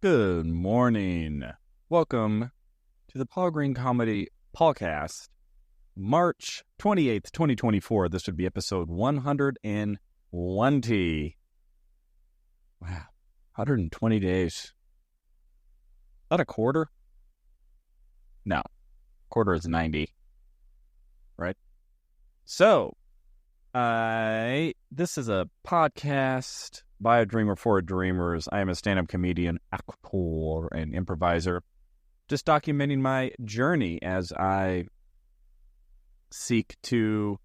Good morning. Welcome to the Paul Green Comedy PaulCast, March 28th, 2024. This would be episode 120. Wow, 120 days. Is that a quarter? No, quarter is 90, right? So, this is a podcast by a dreamer for dreamers. I am a stand-up comedian, actor, and improviser, just documenting my journey as I seek to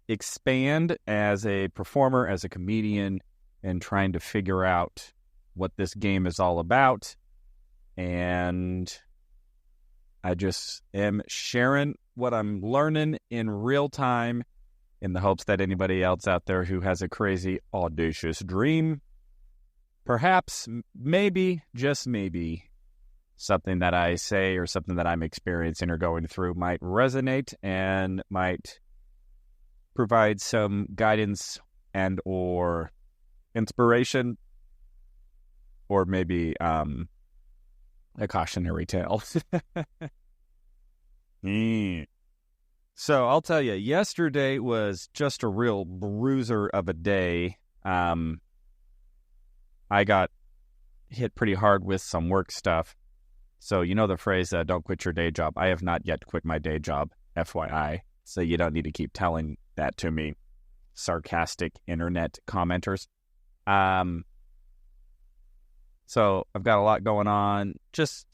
expand as a performer, as a comedian, and trying to figure out what this game is all about. And I just am sharing what I'm learning in real time in the hopes that anybody else out there who has a crazy, audacious dream, perhaps, maybe, just maybe, something that I say or something that I'm experiencing or going through might resonate and might provide some guidance and or inspiration, or maybe a cautionary tale. So I'll tell you, yesterday was just a real bruiser of a day. I got hit pretty hard with some work stuff. So you know the phrase, don't quit your day job. I have not yet quit my day job, FYI. So you don't need to keep telling that to me, sarcastic internet commenters. So I've got a lot going on, just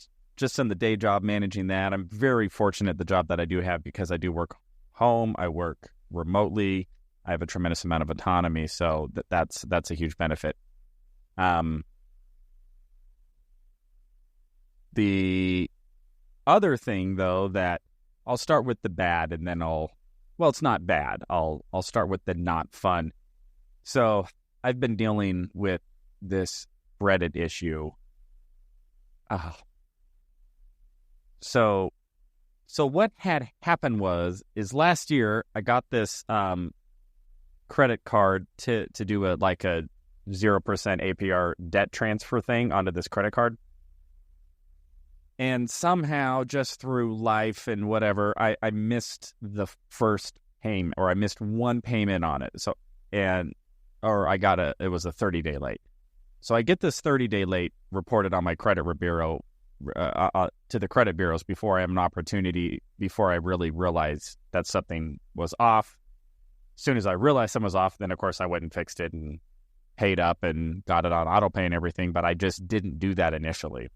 in the day job, managing that. I'm very fortunate the job that I do have because I do work home. I work remotely. I have a tremendous amount of autonomy, so that's a huge benefit. The other thing, though, that I'll start with the bad, and then it's not bad. I'll start with the not fun. So I've been dealing with this Reddit issue. So what had happened is last year I got this credit card to do a 0% APR debt transfer thing onto this credit card. And somehow, just through life and whatever, I missed the first payment, or I missed one payment on it. It was a 30-day late. So I get this 30-day late reported on my credit bureau, to the credit bureaus before I have an opportunity, before I really realize that something was off. As soon as I realized something was off, then of course I went and fixed it and paid up and got it on auto pay and everything, but I just didn't do that initially.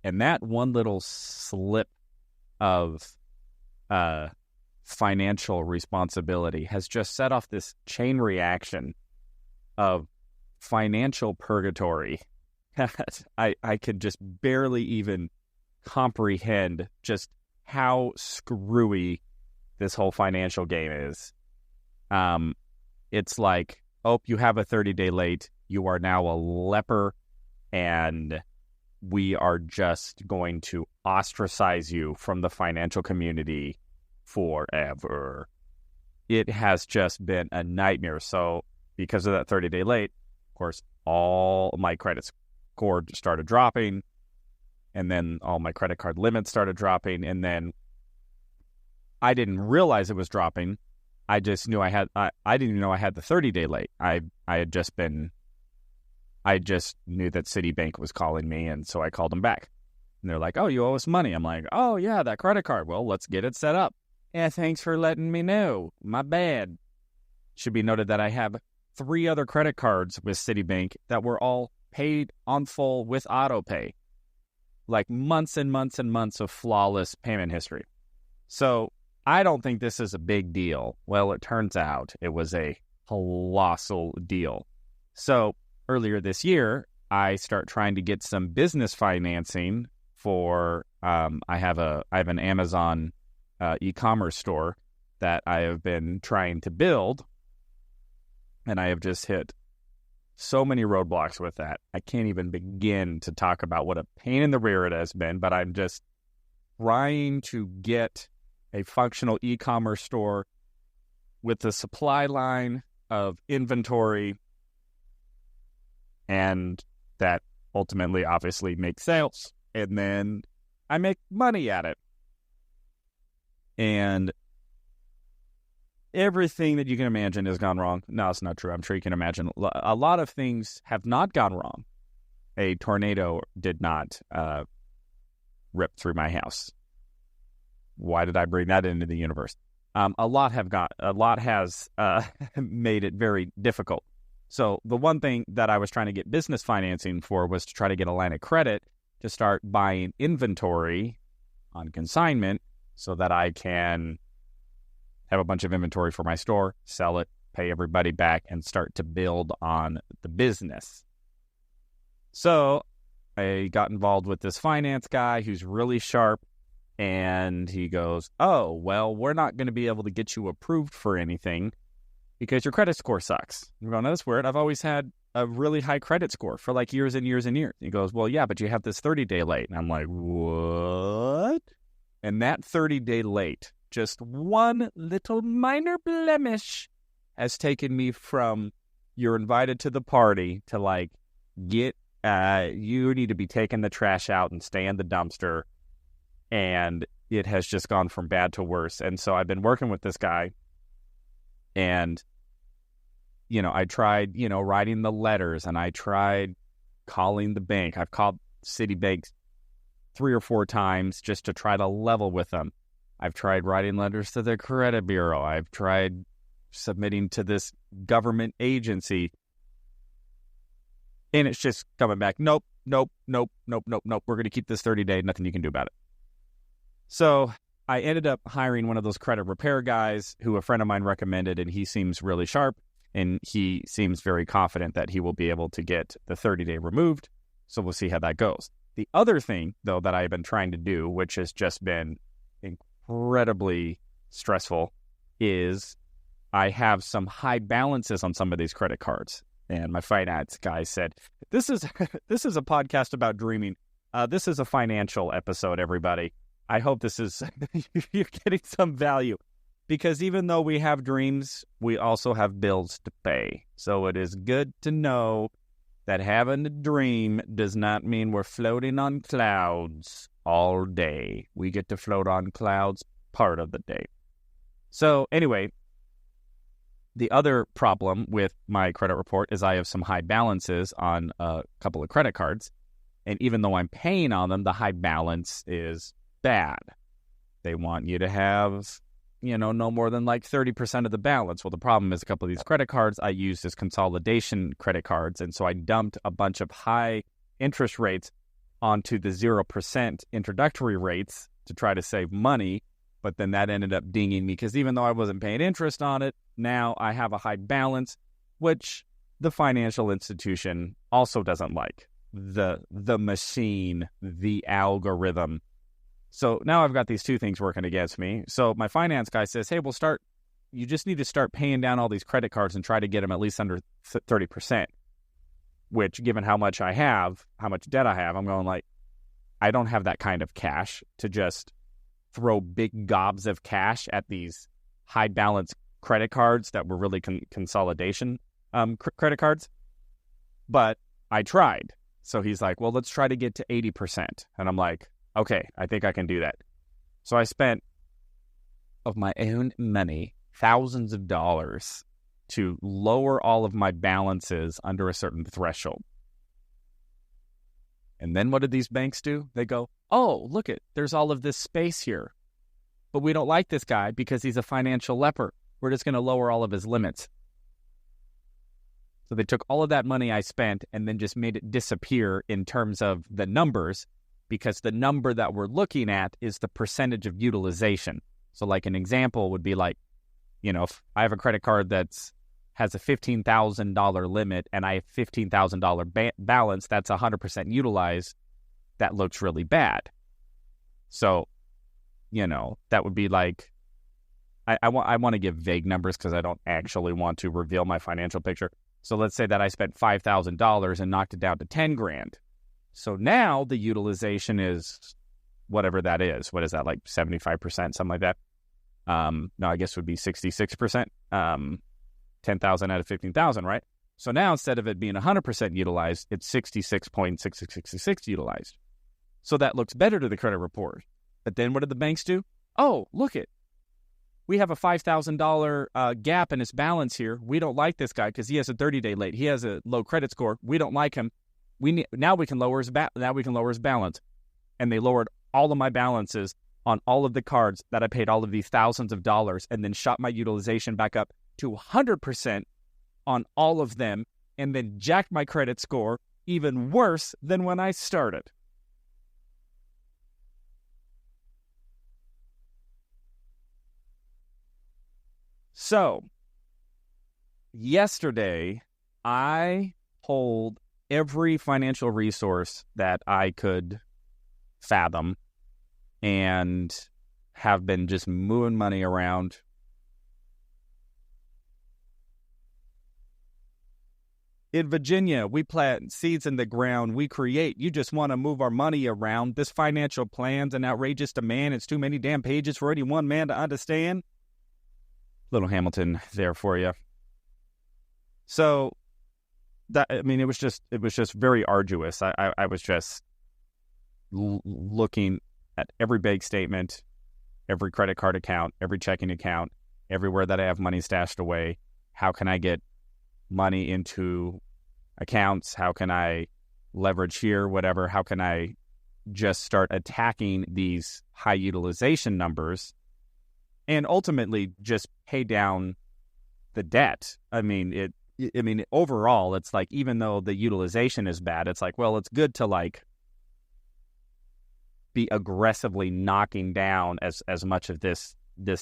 And that one little slip of financial responsibility has just set off this chain reaction of financial purgatory. I could just barely even comprehend just how screwy this whole financial game is. It's like, you have a 30-day late. You are now a leper, and we are just going to ostracize you from the financial community forever. It has just been a nightmare. So because of that 30-day late, of course, all my credit score started dropping, and then all my credit card limits started dropping, and then I didn't realize it was dropping. I just knew I didn't even know I had the 30-day late. I just knew that Citibank was calling me, and so I called them back. And they're like, "Oh, you owe us money." I'm like, "Oh, yeah, that credit card. Well, let's get it set up." "Yeah, thanks for letting me know. My bad." Should be noted that I have 3 other credit cards with Citibank that were all paid on full with auto pay. Like months and months and months of flawless payment history. So I don't think this is a big deal. Well, it turns out it was a colossal deal. So earlier this year, I start trying to get some business financing for, I have an Amazon e-commerce store that I have been trying to build, and I have just hit so many roadblocks with that. I can't even begin to talk about what a pain in the rear it has been, but I'm just trying to get a functional e-commerce store with the supply line of inventory and that ultimately, obviously, make sales. And then I make money at it. And everything that you can imagine has gone wrong. No, it's not true. I'm sure you can imagine. A lot of things have not gone wrong. A tornado did not rip through my house. Why did I bring that into the universe? A lot has made it very difficult. So the one thing that I was trying to get business financing for was to try to get a line of credit to start buying inventory on consignment so that I can have a bunch of inventory for my store, sell it, pay everybody back, and start to build on the business. So I got involved with this finance guy who's really sharp, and he goes, oh, well, we're not going to be able to get you approved for anything because your credit score sucks. I'm going, no, that's weird. I've always had a really high credit score for like years and years and years. He goes, well, yeah, but you have this 30-day late. And I'm like, what? And that 30-day late, just one little minor blemish, has taken me from you're invited to the party to like, you need to be taking the trash out and stay in the dumpster. And it has just gone from bad to worse. And so I've been working with this guy, and I tried, writing the letters, and I tried calling the bank. I've called Citibank 3 or 4 times just to try to level with them. I've tried writing letters to the credit bureau. I've tried submitting to this government agency. And it's just coming back. Nope. We're going to keep this 30-day. Nothing you can do about it. So I ended up hiring one of those credit repair guys who a friend of mine recommended, and he seems really sharp. And he seems very confident that he will be able to get the 30-day removed. So we'll see how that goes. The other thing, though, that I've been trying to do, which has just been incredibly stressful, is I have some high balances on some of these credit cards. And my finance guy said, this is a podcast about dreaming. This is a financial episode, everybody. I hope this is, you're getting some value. Because even though we have dreams, we also have bills to pay. So it is good to know that having a dream does not mean we're floating on clouds all day. We get to float on clouds part of the day. So anyway, the other problem with my credit report is I have some high balances on a couple of credit cards. And even though I'm paying on them, the high balance is bad. They want you to have, no more than like 30% of the balance. Well, the problem is a couple of these credit cards I used as consolidation credit cards. And so I dumped a bunch of high interest rates onto the 0% introductory rates to try to save money. But then that ended up dinging me because even though I wasn't paying interest on it, now I have a high balance, which the financial institution also doesn't like. The machine, the algorithm. So now I've got these two things working against me. So my finance guy says, hey, you just need to start paying down all these credit cards and try to get them at least under 30%, which given how much I have, how much debt I have, I'm going like, I don't have that kind of cash to just throw big gobs of cash at these high balance credit cards that were really consolidation credit cards. But I tried. So he's like, well, let's try to get to 80%. And I'm like, okay, I think I can do that. So I spent of my own money, thousands of dollars to lower all of my balances under a certain threshold. And then what did these banks do? They go, oh, look there's all of this space here. But we don't like this guy because he's a financial leper. We're just going to lower all of his limits. So they took all of that money I spent and then just made it disappear in terms of the numbers, because the number that we're looking at is the percentage of utilization. So like an example would be like, if I have a credit card has a $15,000 limit and I have $15,000 balance, that's 100% utilized. That looks really bad. So, that would be like, I want to give vague numbers because I don't actually want to reveal my financial picture. So let's say that I spent $5,000 and knocked it down to $10,000. So now the utilization is whatever that is. What is that, like 75%, something like that? No, I guess it would be 66%. 10,000 out of 15,000, right? So now instead of it being 100% utilized, it's 66.6666 utilized. So that looks better to the credit report. But then what did the banks do? Oh, look it. We have a $5,000 gap in his balance here. We don't like this guy because he has a 30-day late. He has a low credit score. We don't like him. Now we can lower his balance. And they lowered all of my balances on all of the cards that I paid all of these thousands of dollars, and then shot my utilization back up to 100% on all of them, and then jacked my credit score even worse than when I started. So, yesterday, I pulled every financial resource that I could fathom and have been just moving money around. In Virginia, we plant seeds in the ground. We create. You just want to move our money around. This financial plan's an outrageous demand. It's too many damn pages for any one man to understand. Little Hamilton there for you. So, it was just very arduous. I was just looking at every bank statement, every credit card account, every checking account, everywhere that I have money stashed away. How can I get money into accounts? How can I leverage here? Whatever. How can I just start attacking these high utilization numbers and ultimately just pay down the debt? Overall, it's like, even though the utilization is bad, it's like, well, it's good to like be aggressively knocking down as much of this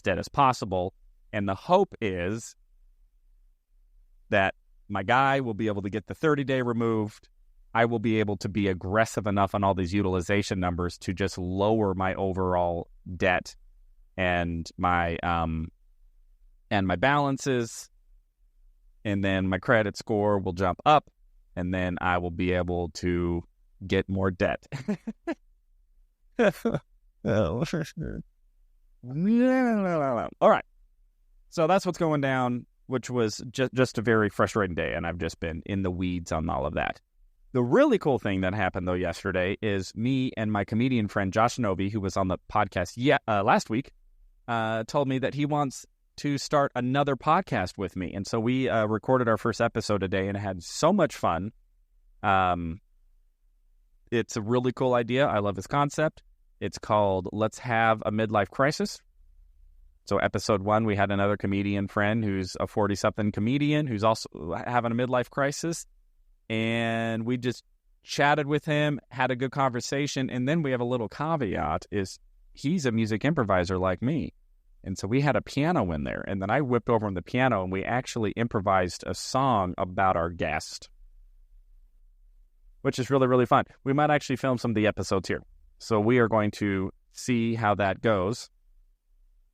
debt as possible. And the hope is that my guy will be able to get the 30-day removed. I will be able to be aggressive enough on all these utilization numbers to just lower my overall debt and my balances, and then my credit score will jump up, and then I will be able to get more debt. All right. So that's what's going down, which was just a very frustrating day, and I've just been in the weeds on all of that. The really cool thing that happened, though, yesterday is me and my comedian friend Josh Novi, who was on the podcast last week, told me that he wants to start another podcast with me. And so we recorded our first episode today and had so much fun. It's a really cool idea. I love this concept. It's called Let's Have a Midlife Crisis. So episode 1, we had another comedian friend who's a 40-something comedian who's also having a midlife crisis. And we just chatted with him, had a good conversation. And then we have a little caveat is he's a music improviser like me. And so we had a piano in there. And then I whipped over on the piano and we actually improvised a song about our guest, which is really, really fun. We might actually film some of the episodes here. So we are going to see how that goes.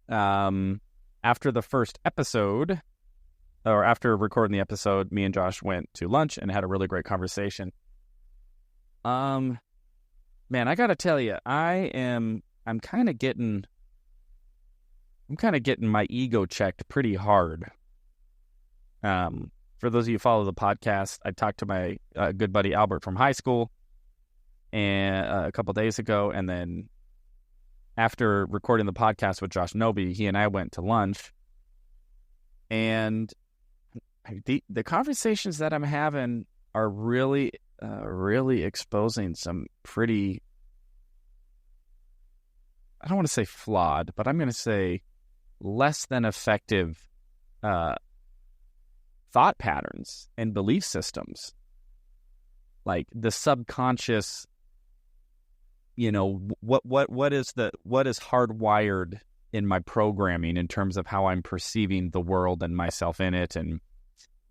After the first episode, or after recording the episode, me and Josh went to lunch and had a really great conversation. Man, I got to tell you, I'm kind of getting my ego checked pretty hard. For those of you who follow the podcast, I talked to my good buddy Albert from high school and a couple days ago, and then after recording the podcast with Josh Nobi, he and I went to lunch, and the conversations that I'm having are really exposing some pretty, I don't want to say flawed, but I'm going to say less than effective thought patterns and belief systems. Like the subconscious, what is hardwired in my programming in terms of how I'm perceiving the world and myself in it, and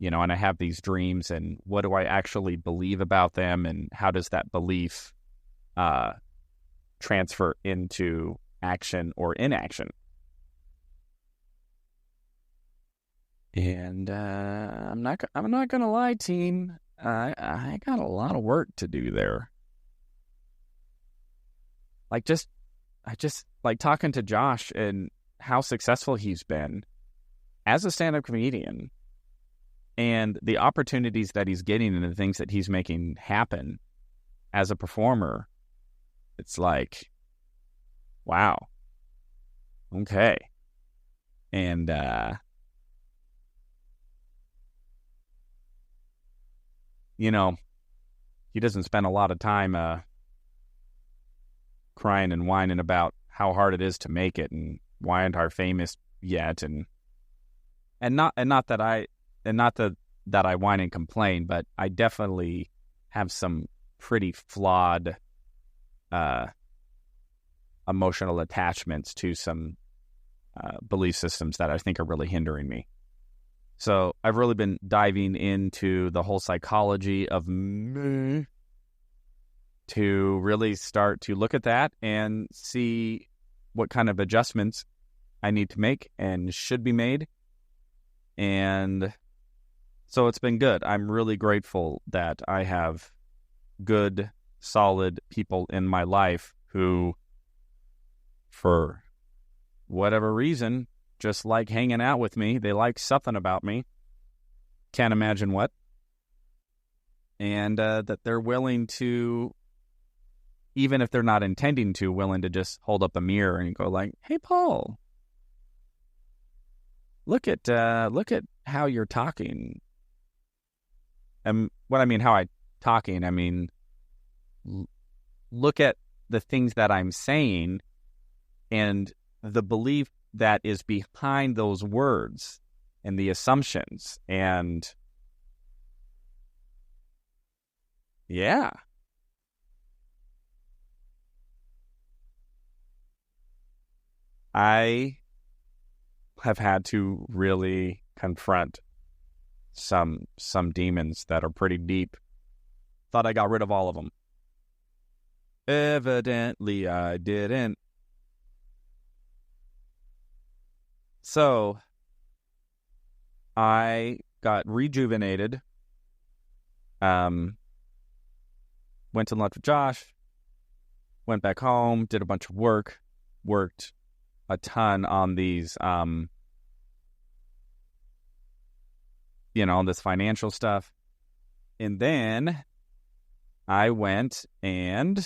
and I have these dreams, and what do I actually believe about them, and how does that belief transfer into action or inaction? And I'm not gonna lie, team. I got a lot of work to do there. I just like talking to Josh and how successful he's been as a stand-up comedian. And the opportunities that he's getting and the things that he's making happen as a performer, it's like, wow, okay. And, he doesn't spend a lot of time crying and whining about how hard it is to make it and why aren't I famous yet, and not that I whine and complain, but I definitely have some pretty flawed emotional attachments to some belief systems that I think are really hindering me. So I've really been diving into the whole psychology of me to really start to look at that and see what kind of adjustments I need to make and should be made. And so it's been good. I'm really grateful that I have good, solid people in my life who, for whatever reason, just like hanging out with me. They like something about me. Can't imagine what. And that they're willing to, even if they're not intending to, willing to just hold up a mirror and go like, "Hey, Paul, look at how you're talking." And what I mean, how I talking, I mean, look at the things that I'm saying and the belief that is behind those words and the assumptions. And yeah. I have had to really confront some demons that are pretty deep. Thought I got rid of all of them. Evidently I didn't. So I got rejuvenated. Went to lunch with Josh. Went back home. Did a bunch of work. Worked a ton on these, on this financial stuff. And then I went to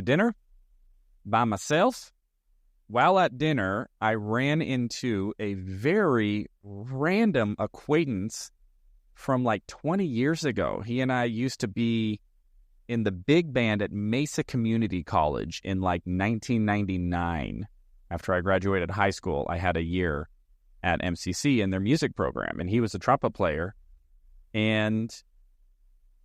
dinner by myself. While at dinner, I ran into a very random acquaintance from like 20 years ago. He and I used to be in the big band at Mesa Community College in like 1999. After I graduated high school, I had a year at MCC in their music program, and he was a trumpet player. And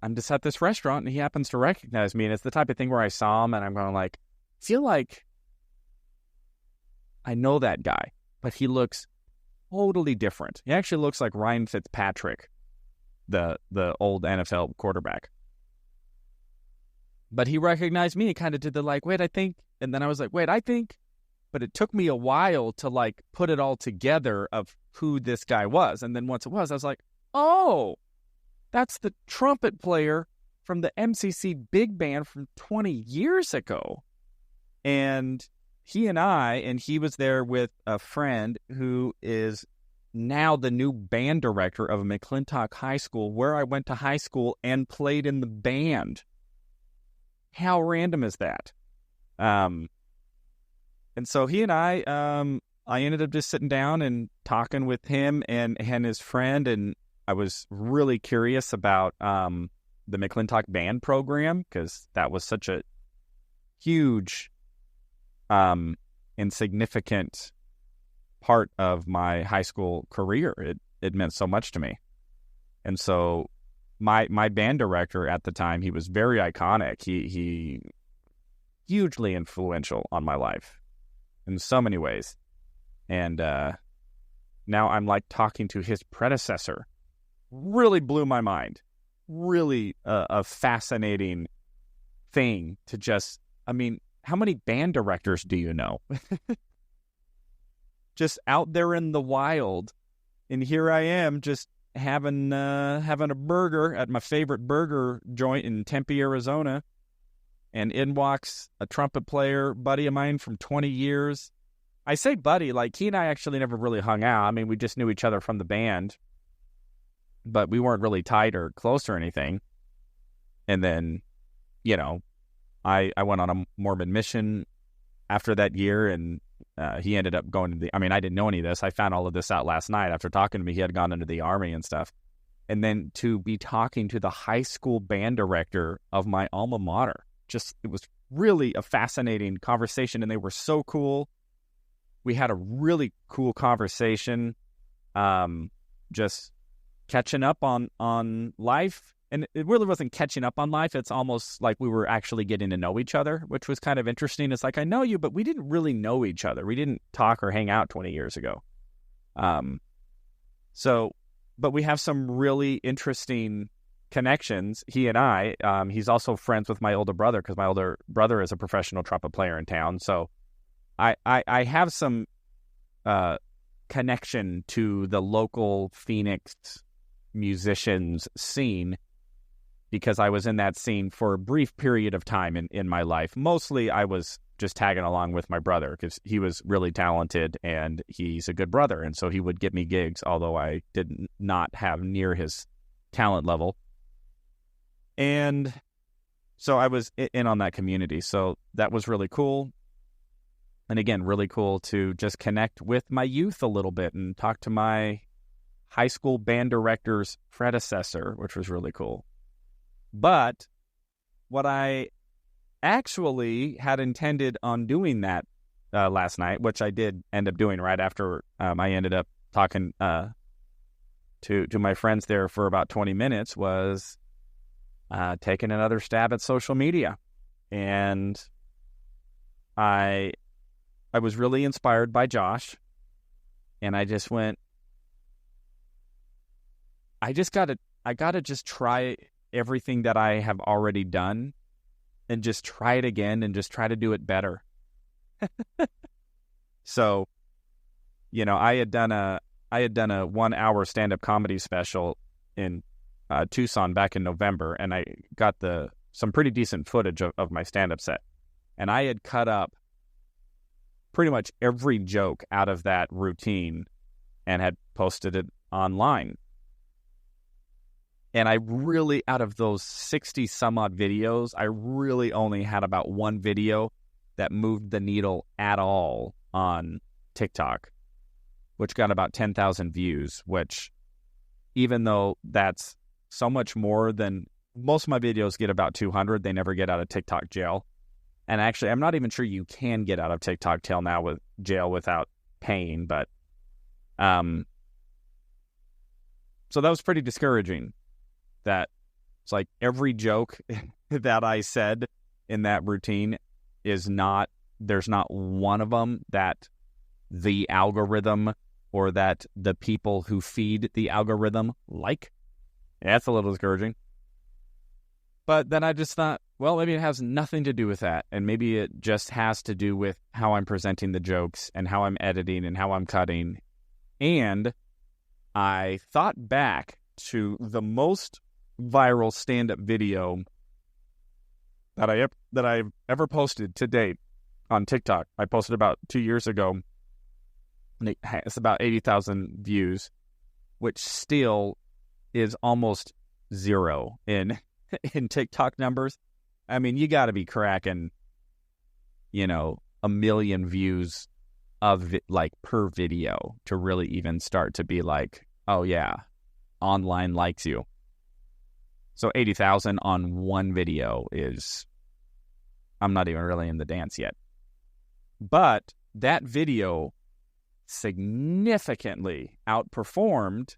I'm just at this restaurant, and he happens to recognize me, and it's the type of thing where I saw him, and I'm going like, feel like I know that guy, but he looks totally different. He actually looks like Ryan Fitzpatrick, the old NFL quarterback. But he recognized me and kind of did the like, wait, I think. And then I was like, wait, I think. But it took me a while to like put it all together of who this guy was. And then once it was, I was like, oh, that's the trumpet player from the MCC big band from 20 years ago. And he was there with a friend who is now the new band director of McClintock High School, where I went to high school and played in the band. How random is that? And so he and I ended up just sitting down and talking with him and his friend, and I was really curious about the McClintock band program, because that was such a huge and significant part of my high school career. It meant so much to me. And so my band director at the time, he was very iconic. He hugely influential on my life in so many ways. And now I'm like talking to his predecessor. Really blew my mind. Really a fascinating thing to just, I mean, how many band directors do you know? Just out there in the wild. And here I am just having a burger at my favorite burger joint in Tempe, Arizona. And in walks a trumpet player, buddy of mine from 20 years. I say buddy, like he and I actually never really hung out. I mean, we just knew each other from the band. but we weren't really tight or close or anything. And then, you know, I went on a Mormon mission after that year, and he ended up going to I didn't know any of this. I found all of this out last night after talking to me. He had gone into the Army and stuff. And then to be talking to the high school band director of my alma mater, it was really a fascinating conversation, and they were so cool. We had a really cool conversation, just catching up on life. And it really wasn't catching up on life. It's almost like we were actually getting to know each other, which was kind of interesting. It's like, I know you, but we didn't really know each other. We didn't talk or hang out 20 years ago. But we have some really interesting connections, he and I. He's also friends with my older brother, because my older brother is a professional trumpet player in town. So I have some connection to the local Phoenix musicians scene, because I was in that scene for a brief period of time in my life. Mostly I was just tagging along with my brother, because he was really talented and he's a good brother. And so he would get me gigs, although I did not have near his talent level. And so I was in on that community. So that was really cool. And again, really cool to just connect with my youth a little bit and talk to my high school band director's predecessor, which was really cool. But what I actually had intended on doing that last night, which I did end up doing right after I ended up talking to my friends there for about 20 minutes, was taking another stab at social media. And I was really inspired by Josh, and I just went, I gotta just try everything that I have already done and just try it again and just try to do it better. So, you know, I had done a 1 hour stand-up comedy special in Tucson back in November, and I got some pretty decent footage of my stand-up set. And I had cut up pretty much every joke out of that routine and had posted it online. And I really, out of those 60 some odd videos, I really only had about one video that moved the needle at all on TikTok, which got about 10,000 views, which, even though that's so much more than most of my videos get about 200, they never get out of TikTok jail. And actually, I'm not even sure you can get out of TikTok jail without paying, but so that was pretty discouraging. That it's like every joke that I said in that routine there's not one of them that the algorithm or that the people who feed the algorithm like. Yeah, that's a little discouraging. But then I just thought, well, maybe it has nothing to do with that. And maybe it just has to do with how I'm presenting the jokes and how I'm editing and how I'm cutting. And I thought back to the most viral stand-up video that I've ever posted to date on TikTok. I posted about 2 years ago, and it's about 80,000 views, which still is almost zero in TikTok numbers. I mean, you got to be cracking, 1 million views of it, like, per video to really even start to be like, oh yeah, online likes you. So 80,000 on one video I'm not even really in the dance yet. But that video significantly outperformed.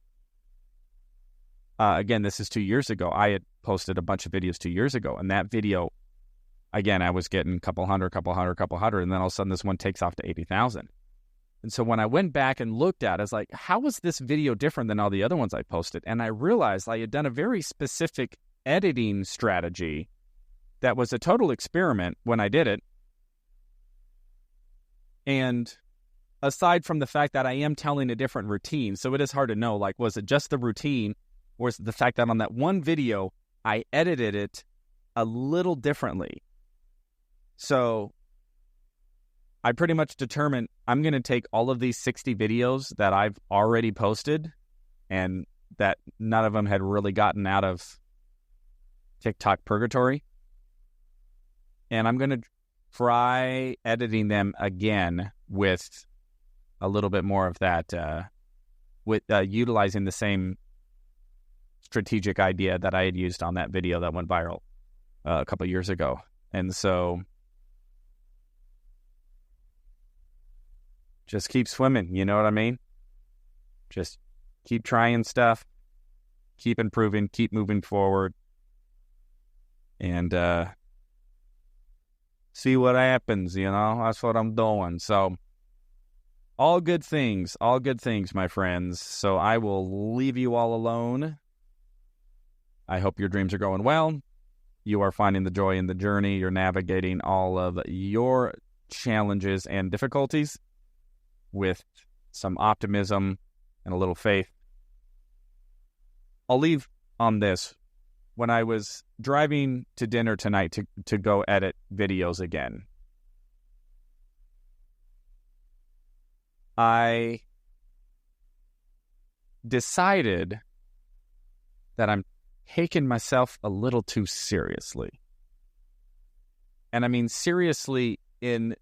Again, this is 2 years ago. I had posted a bunch of videos 2 years ago, and that video, again, I was getting a couple hundred, and then all of a sudden this one takes off to 80,000. And so when I went back and looked at it, I was like, how was this video different than all the other ones I posted? And I realized I had done a very specific editing strategy that was a total experiment when I did it. And aside from the fact that I am telling a different routine, so it is hard to know, like, was it just the routine, or was it the fact that on that one video, I edited it a little differently? So I pretty much determined I'm going to take all of these 60 videos that I've already posted and that none of them had really gotten out of TikTok purgatory. And I'm going to try editing them again with a little bit more of that, with utilizing the same strategic idea that I had used on that video that went viral a couple of years ago. And so just keep swimming, you know what I mean? Just keep trying stuff, keep improving, keep moving forward, and see what happens, you know? That's what I'm doing. So all good things, my friends. So I will leave you all alone. I hope your dreams are going well. You are finding the joy in the journey. You're navigating all of your challenges and difficulties with some optimism and a little faith. I'll leave on this. When I was driving to dinner tonight to go edit videos again, I decided that I'm taking myself a little too seriously. And I mean seriously in,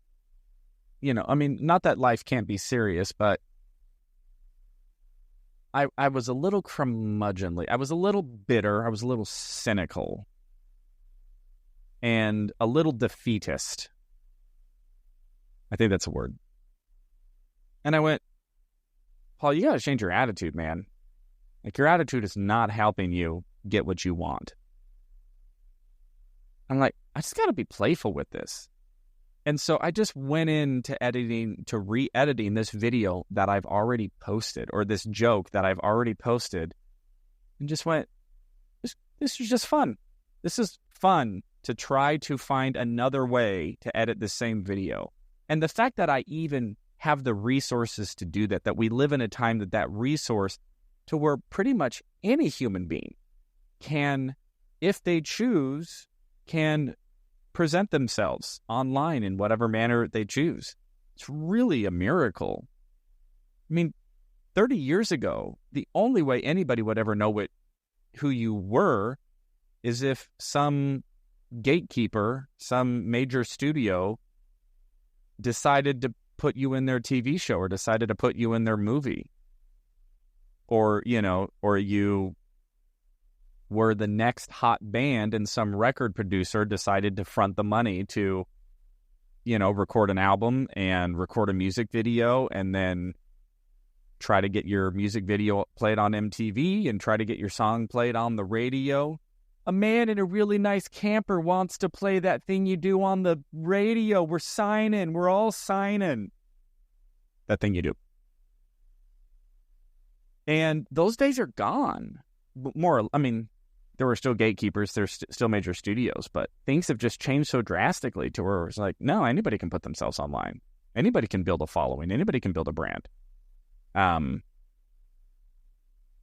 not that life can't be serious, but I was a little curmudgeonly. I was a little bitter. I was a little cynical. And a little defeatist. I think that's a word. And I went, Paul, you got to change your attitude, man. Like, your attitude is not helping you get what you want. I'm like, I just got to be playful with this. And so I just went into re-editing this video that I've already posted, or this joke that I've already posted, and just went, this is just fun. This is fun to try to find another way to edit the same video. And the fact that I even have the resources to do that we live in a time that resource to where pretty much any human being can, if they choose, can present themselves online in whatever manner they choose. It's really a miracle. I mean, 30 years ago, the only way anybody would ever know who you were is if some gatekeeper, some major studio decided to put you in their TV show or decided to put you in their movie. Or you were the next hot band and some record producer decided to front the money to, record an album and record a music video and then try to get your music video played on MTV and try to get your song played on the radio. A man in a really nice camper wants to play that thing you do on the radio. We're all signing. That thing you do. And those days are gone. There were still gatekeepers, there's still major studios, but things have just changed so drastically to where it's like, no, anybody can put themselves online. Anybody can build a following. Anybody can build a brand.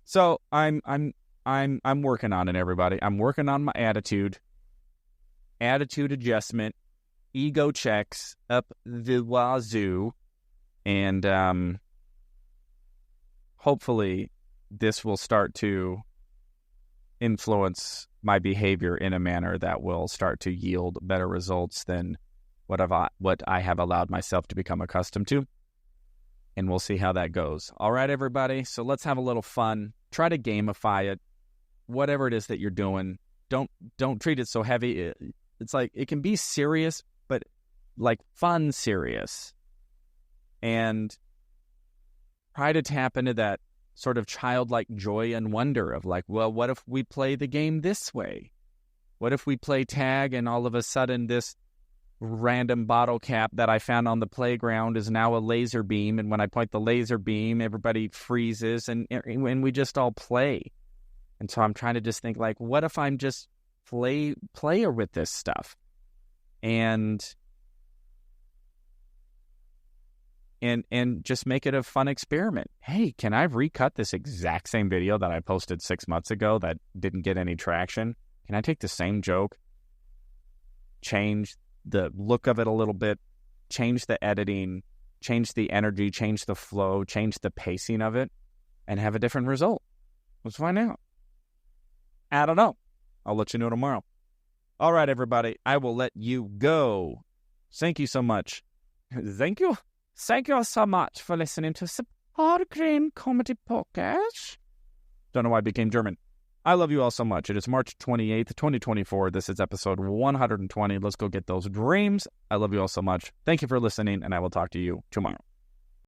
So I'm working on it, everybody. I'm working on my attitude adjustment, ego checks up the wazoo, and hopefully this will start to influence my behavior in a manner that will start to yield better results than what I have allowed myself to become accustomed to. And we'll see how that goes. All right, everybody. So let's have a little fun. Try to gamify it. Whatever it is that you're doing, don't treat it so heavy. It's like, it can be serious, but like fun serious. And try to tap into that sort of childlike joy and wonder of like, well, what if we play the game this way? What if we play tag and all of a sudden this random bottle cap that I found on the playground is now a laser beam, and when I point the laser beam, everybody freezes and we just all play. And so I'm trying to just think like, what if I'm just player with this stuff? And just make it a fun experiment. Hey, can I recut this exact same video that I posted 6 months ago that didn't get any traction? Can I take the same joke, change the look of it a little bit, change the editing, change the energy, change the flow, change the pacing of it, and have a different result? Let's find out. I don't know. I'll let you know tomorrow. All right, everybody. I will let you go. Thank you so much. Thank you. Thank you all so much for listening to the Paul Green Comedy PaulCast. Don't know why I became German. I love you all so much. It is March 28th, 2024. This is episode 120. Let's go get those dreams. I love you all so much. Thank you for listening, and I will talk to you tomorrow.